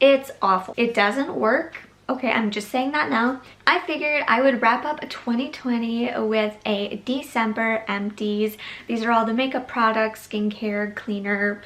It's awful. It doesn't work. Okay, I'm just saying that now. I figured I would wrap up 2020 with a December empties. These are all the makeup products, skincare, cleaner,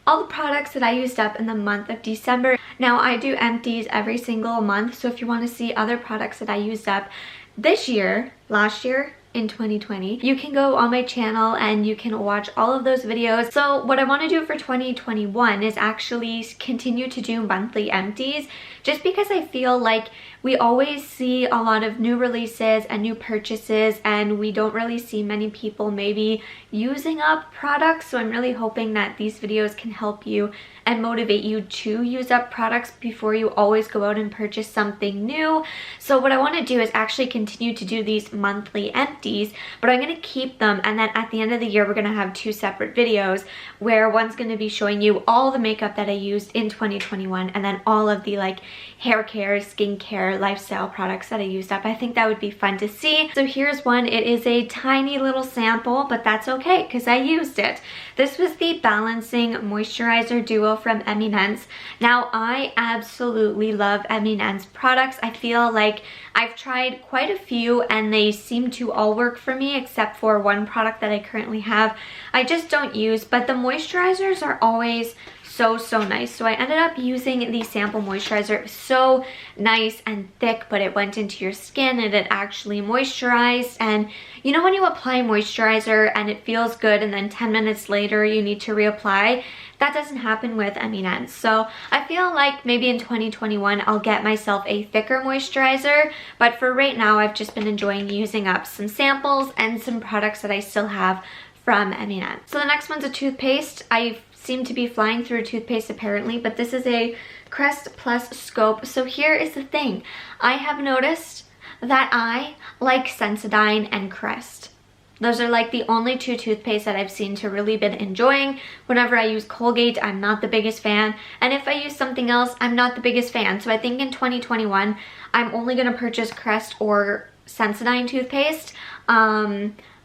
all the products that I used up in the month of December. Now I do empties every single month, so if you want to see other products that I used up this year, last year, in 2020, you can go on my channel and you can watch all of those videos. So what I want to do for 2021 is actually continue to do monthly empties, just because I feel like we always see a lot of new releases and new purchases, and we don't really see many people maybe using up products. So I'm really hoping that these videos can help you and motivate you to use up products before you always go out and purchase something new. So what I want to do is actually continue to do these monthly empties, but I'm going to keep them, and then at the end of the year we're going to have 2 separate videos where one's going to be showing you all the makeup that I used in 2021, and then all of the like hair care, skincare, lifestyle products that I used up. I think that would be fun to see. So here's one. It is a tiny little sample, but that's okay because I used it. This was the Balancing Moisturizer Duo from Eminence. Now I absolutely love Eminence products. I feel like I've tried quite a few and they seem to all work for me except for one product that I currently have I just don't use, but the moisturizers are always so nice. So I ended up using the sample moisturizer. It was so nice and thick, but it went into your skin and it actually moisturized. And you know when you apply moisturizer and it feels good and then 10 minutes later you need to reapply? That doesn't happen with Eminence. So I feel like maybe in 2021 I'll get myself a thicker moisturizer, but for right now I've just been enjoying using up some samples and some products that I still have from Eminence. So the next one's a toothpaste. I seem to be flying through toothpaste apparently, but this is a Crest Plus Scope. So here is the thing. I have noticed that I like Sensodyne and Crest. Those are like the only 2 toothpastes that I've seen to really been enjoying. Whenever I use Colgate, I'm not the biggest fan. And if I use something else, I'm not the biggest fan. So I think in 2021, I'm only going to purchase Crest or Sensodyne toothpaste.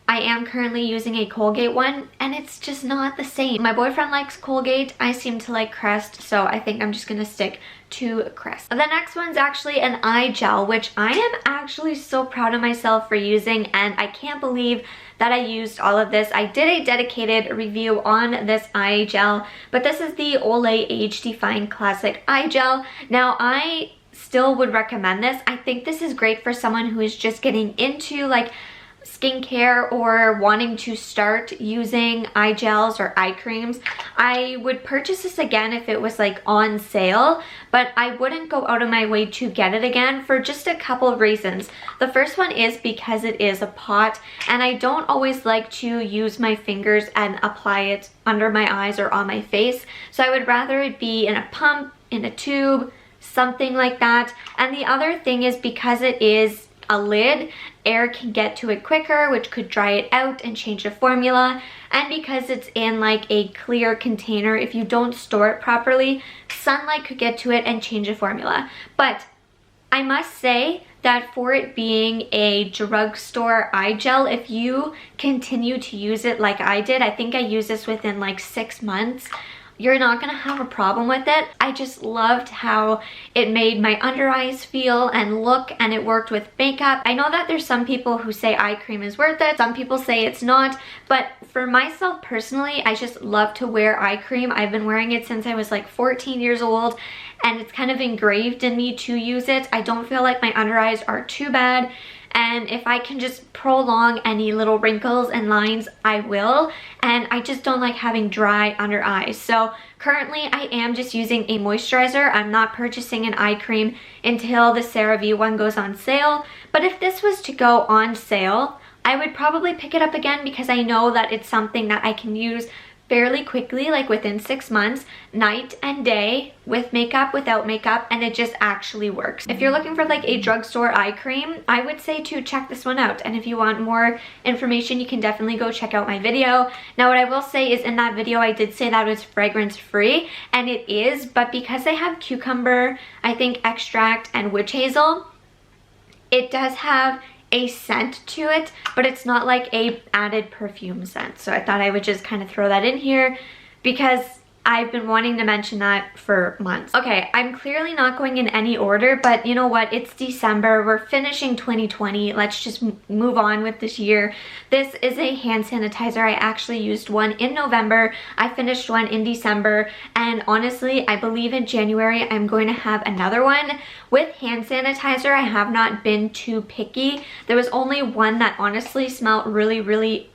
I am currently using a Colgate one and it's just not the same. My boyfriend likes Colgate, I seem to like Crest, so I think I'm just gonna stick to Crest. The next one's actually an eye gel, which I am actually so proud of myself for using, and I can't believe that I used all of this. I did a dedicated review on this eye gel, but this is the Olay Age Define Classic Eye Gel. Now I still would recommend this. I think this is great for someone who is just getting into like skincare or wanting to start using eye gels or eye creams. I would purchase this again if it was like on sale, but I wouldn't go out of my way to get it again for just a couple of reasons. The first one is because it is a pot and I don't always like to use my fingers and apply it under my eyes or on my face. So I would rather it be in a pump, in a tube, something like that. And the other thing is because it is a lid, air can get to it quicker, which could dry it out and change the formula. And because it's in like a clear container, if you don't store it properly, sunlight could get to it and change the formula. But I must say that for it being a drugstore eye gel, if you continue to use it like I did, I think I used this within like 6 months, you're not gonna have a problem with it. I just loved how it made my under eyes feel and look, and it worked with makeup. I know that there's some people who say eye cream is worth it, some people say it's not, but for myself personally, I just love to wear eye cream. I've been wearing it since I was like 14 years old, and it's kind of engraved in me to use it. I don't feel like my under eyes are too bad, and if I can just prolong any little wrinkles and lines, I will. And I just don't like having dry under eyes. So currently I am just using a moisturizer. I'm not purchasing an eye cream until the CeraVe one goes on sale. But if this was to go on sale, I would probably pick it up again because I know that it's something that I can use fairly quickly, like within 6 months, night and day, with makeup, without makeup, and it just actually works. If you're looking for like a drugstore eye cream, I would say to check this one out. And if you want more information, you can definitely go check out my video. Now what I will say is in that video I did say that it was fragrance free, and it is, but because I have cucumber, I think extract, and witch hazel, it does have a scent to it, but it's not like a added perfume scent. So I thought I would just kind of throw that in here because I've been wanting to mention that for months. Okay, I'm clearly not going in any order, but you know what? It's December. We're finishing 2020. Let's just move on with this year. This is a hand sanitizer. I actually used one in November. I finished one in December. And honestly, I believe in January, I'm going to have another one. With hand sanitizer, I have not been too picky. There was only one that honestly smelled really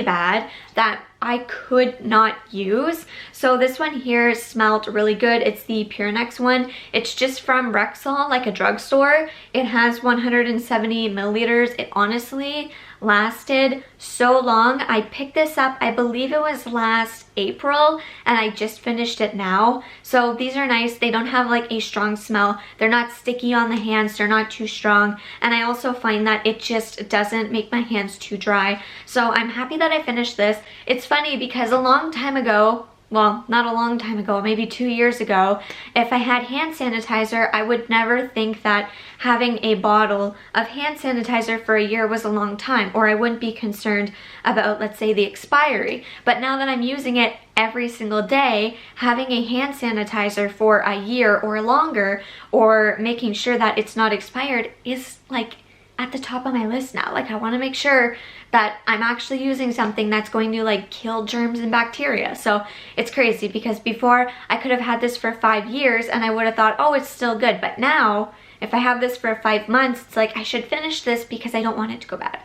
bad that I could not use. So this one here smelled really good. It's the Pure Next one. It's just from Rexall, like a drugstore. It has 170 milliliters. It honestly lasted so long. I picked this up, I believe it was last April, and I just finished it now. So these are nice. They don't have like a strong smell. They're not sticky on the hands. They're not too strong. And I also find that it just doesn't make my hands too dry. So I'm happy that I finished this. It's funny because a long time ago, well, not a long time ago, maybe 2 years ago, if I had hand sanitizer, I would never think that having a bottle of hand sanitizer for a year was a long time, or I wouldn't be concerned about, let's say, the expiry. But now that I'm using it every single day, having a hand sanitizer for a year or longer, or making sure that it's not expired, is like at the top of my list now. Like, I want to make sure that I'm actually using something that's going to like kill germs and bacteria. So it's crazy because before I could have had this for 5 years and I would have thought, oh, it's still good. But now if I have this for 5 months, it's like I should finish this because I don't want it to go bad.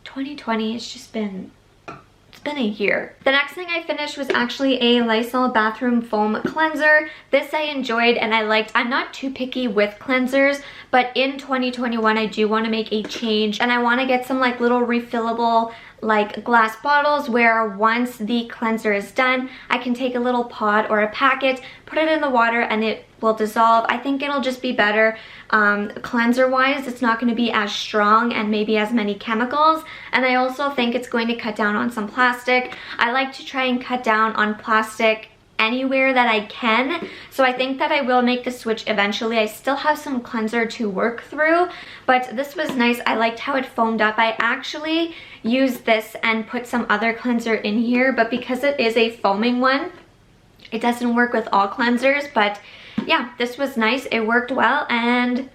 2020 has just been, it's been a year. The next thing I finished was actually a Lysol bathroom foam cleanser. This I enjoyed and I liked. I'm not too picky with cleansers, but in 2021 I do want to make a change, and I want to get some like little refillable like glass bottles where once the cleanser is done, I can take a little pod or a packet, put it in the water, and it will dissolve. I think it'll just be better cleanser wise. It's not going to be as strong and maybe as many chemicals, and I also think it's going to cut down on some plastic. I like to try and cut down on plastic anywhere that I can, so I think that I will make the switch eventually. I still have some cleanser to work through, but this was nice. I liked how it foamed up. I actually used this and put some other cleanser in here, but because it is a foaming one, it doesn't work with all cleansers. But yeah, this was nice. It worked well, and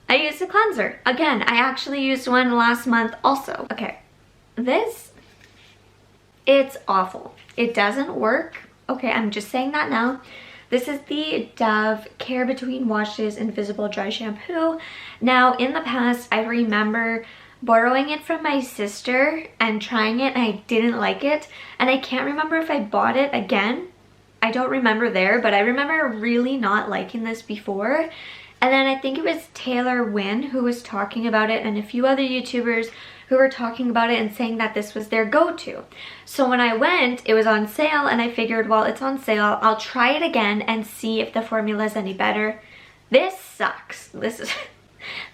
I used a cleanser. Again, I actually used one last month also. Okay, this, it's awful. It doesn't work. Okay, I'm just saying that now. This is the Dove Care Between Washes Invisible Dry Shampoo. Now, in the past, I remember borrowing it from my sister and trying it, and I didn't like it. And I can't remember if I bought it again. I don't remember there, but I remember really not liking this before. And then I think it was Taylor Wynn who was talking about it, and a few other YouTubers who were talking about it and saying that this was their go-to. So when I went, it was on sale, and I figured, well, it's on sale, I'll try it again and see if the formula is any better. This sucks. This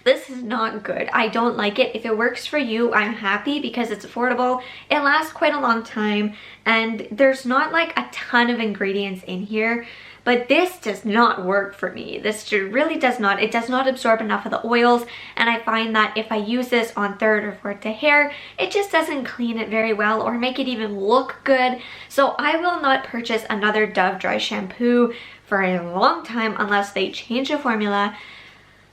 is not good. I don't like it. If it works for you, I'm happy because it's affordable. It lasts quite a long time, and there's not like a ton of ingredients in here. But this does not work for me. This really does not. It does not absorb enough of the oils, and I find that if I use this on third or fourth day hair, it just doesn't clean it very well or make it even look good. So I will not purchase another Dove dry shampoo for a long time unless they change the formula,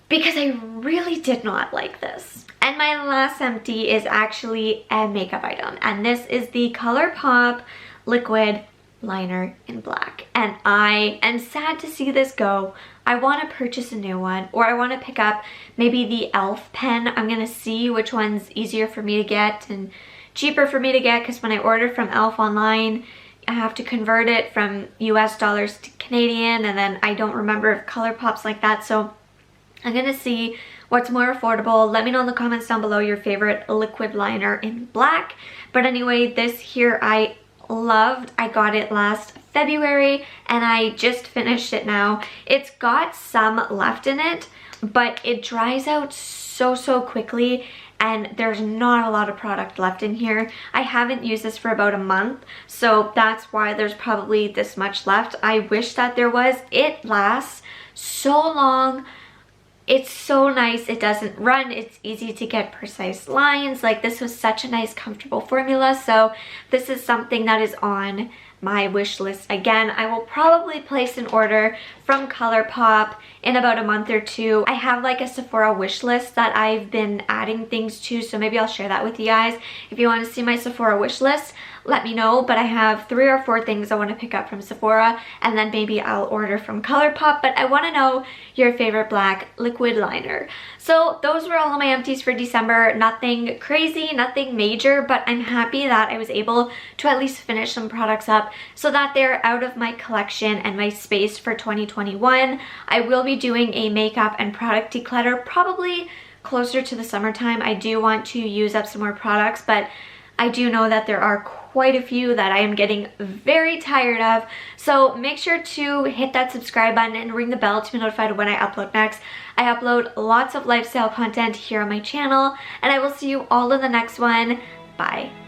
because I really did not like this. And my last empty is actually a makeup item, and this is the ColourPop Liquid Liner in black, and I am sad to see this go. I want to purchase a new one, or I want to pick up maybe the e.l.f. pen. I'm gonna see which one's easier for me to get and cheaper for me to get, because when I ordered from e.l.f. online, I have to convert it from US dollars to Canadian, and then I don't remember if ColourPop's like that. So I'm gonna see what's more affordable. Let me know in the comments down below your favorite liquid liner in black. But anyway, this here I loved. I got it last February and I just finished it now. It's got some left in it, but it dries out so quickly, and there's not a lot of product left in here. I haven't used this for about a month, so that's why there's probably this much left. I wish that there was. It lasts so long. It's so nice. It doesn't run. It's easy to get precise lines. Like, this was such a nice, comfortable formula. So this is something that is on my wish list again. I will probably place an order from ColourPop in about a month or two. I have like a Sephora wish list that I've been adding things to, so maybe I'll share that with you guys. If you want to see my Sephora wish list, let me know, but I have 3 or 4 things I want to pick up from Sephora, and then maybe I'll order from ColourPop, but I want to know your favorite black liquid liner. So those were all of my empties for December. Nothing crazy, nothing major, but I'm happy that I was able to at least finish some products up so that they're out of my collection and my space for 2021. I will be doing a makeup and product declutter probably closer to the summertime. I do want to use up some more products, but I do know that there are quite a few that I am getting very tired of. So make sure to hit that subscribe button and ring the bell to be notified when I upload next. I upload lots of lifestyle content here on my channel, and I will see you all in the next one. Bye.